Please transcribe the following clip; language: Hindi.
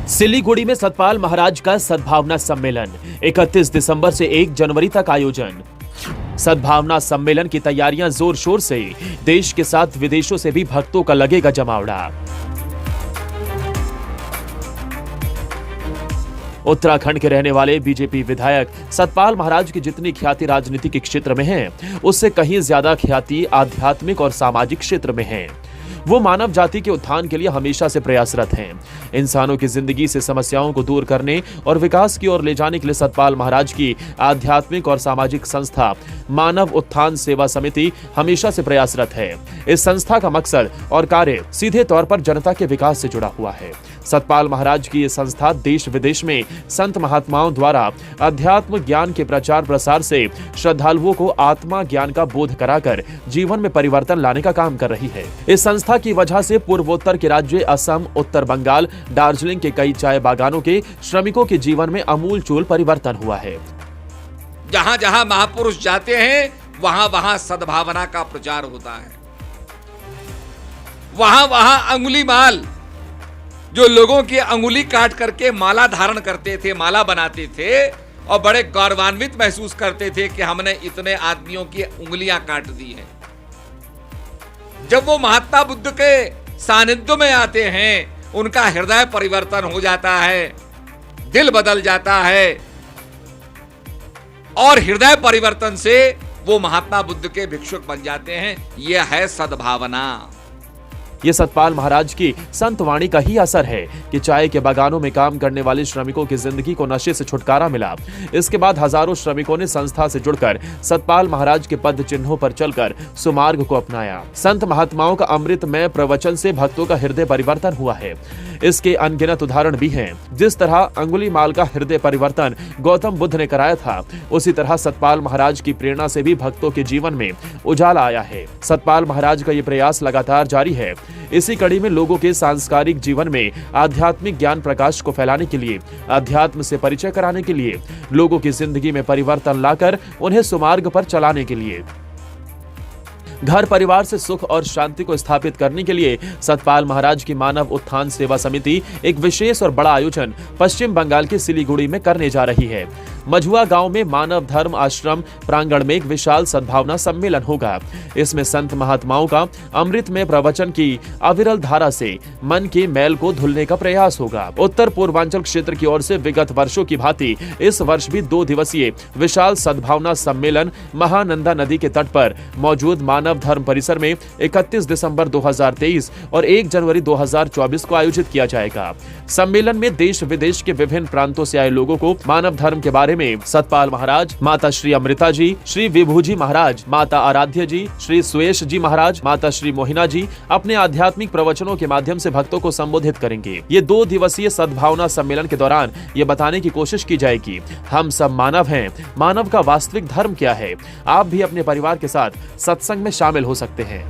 सिलीगुड़ी में सतपाल महाराज का सद्भावना सम्मेलन 31 दिसंबर से 1 जनवरी तक आयोजन। सद्भावना सम्मेलन की तैयारियां जोर शोर से, देश के साथ विदेशों से भी भक्तों का लगेगा जमावड़ा। उत्तराखंड के रहने वाले बीजेपी विधायक सतपाल महाराज की जितनी ख्याति राजनीति के क्षेत्र में है, उससे कहीं ज्यादा ख्याति आध्यात्मिक और सामाजिक क्षेत्र में है। वो मानव जाति के उत्थान के लिए हमेशा से प्रयासरत हैं। इंसानों की जिंदगी से समस्याओं को दूर करने और विकास की ओर ले जाने के लिए सतपाल महाराज की आध्यात्मिक और सामाजिक संस्था मानव उत्थान सेवा समिति हमेशा से प्रयासरत है। इस संस्था का मकसद और कार्य सीधे तौर पर जनता के विकास से जुड़ा हुआ है। सतपाल महाराज की ये संस्था देश विदेश में संत महात्माओं द्वारा अध्यात्म ज्ञान के प्रचार प्रसार से श्रद्धालुओं को आत्मा ज्ञान का बोध कराकर जीवन में परिवर्तन लाने का काम कर रही है। इस संस्था की वजह से पूर्वोत्तर के राज्य असम, उत्तर बंगाल, दार्जिलिंग के कई चाय बागानों के श्रमिकों के जीवन में अमूलचूल परिवर्तन हुआ है। जहां जहां महापुरुष जाते हैं, वहां वहां सद्भावना का प्रचार होता है। वहां वहां अंगुली माल, जो लोगों की अंगुली काट करके माला धारण करते थे, माला बनाते थे और बड़े गौरवान्वित महसूस करते थे कि हमने इतने आदमियों की उंगलियां काट दी हैं। जब वो महात्मा बुद्ध के सानिध्य में आते हैं, उनका हृदय परिवर्तन हो जाता है, दिल बदल जाता है और हृदय परिवर्तन से वो महात्मा बुद्ध के भिक्षुक बन जाते हैं। यह है सद्भावना। ये सतपाल महाराज की संत वाणी का ही असर है कि चाय के बागानों में काम करने वाले श्रमिकों की जिंदगी को नशे से छुटकारा मिला। इसके बाद हजारों श्रमिकों ने संस्था से जुड़कर सतपाल महाराज के पद चिन्हों पर चलकर सुमार्ग को अपनाया। संत महात्माओं का अमृतमय प्रवचन से भक्तों का हृदय परिवर्तन हुआ है। इसके अनगिनत उदाहरण भी हैं। जिस तरह अंगुली माल का हृदय परिवर्तन गौतम बुद्ध ने कराया था, उसी तरह सतपाल महाराज की प्रेरणा से भी भक्तों के जीवन में उजाला आया है। सतपाल महाराज का ये प्रयास लगातार जारी है। इसी कड़ी में लोगों के सांस्कारिक जीवन में आध्यात्मिक ज्ञान प्रकाश को फैलाने के लिए, अध्यात्म से परिचय कराने के लिए, लोगों की जिंदगी में परिवर्तन लाकर उन्हें सुमार्ग पर चलाने के लिए, घर परिवार से सुख और शांति को स्थापित करने के लिए सतपाल महाराज की मानव उत्थान सेवा समिति एक विशेष और बड़ा आयोजन पश्चिम बंगाल के सिलीगुड़ी में करने जा रही है। मझुआ गांव में मानव धर्म आश्रम प्रांगण में एक विशाल सद्भावना सम्मेलन होगा। इसमें संत महात्माओं का अमृत में प्रवचन की अविरल धारा से मन के मैल को धुलने का प्रयास होगा। उत्तर पूर्वांचल क्षेत्र की ओर से विगत वर्षों की भांति इस वर्ष भी 2 दिवसीय विशाल सद्भावना सम्मेलन महानंदा नदी के तट पर मौजूद मानव धर्म परिसर में 31 दिसंबर 2023 और 1 जनवरी 2024 को आयोजित किया जाएगा। सम्मेलन में देश विदेश के विभिन्न प्रांतों से आए लोगों को मानव धर्म के बारे में सतपाल महाराज, माता श्री अमृता जी, श्री विभूजी महाराज, माता आराध्य जी, श्री सुयेश जी महाराज, माता श्री मोहिना जी अपने आध्यात्मिक प्रवचनों के माध्यम से भक्तों को संबोधित करेंगे। ये 2 दिवसीय सद्भावना सम्मेलन के दौरान ये बताने की कोशिश की जाएगी, हम सब मानव हैं, मानव का वास्तविक धर्म क्या है। आप भी अपने परिवार के साथ सत्संग में शामिल हो सकते हैं।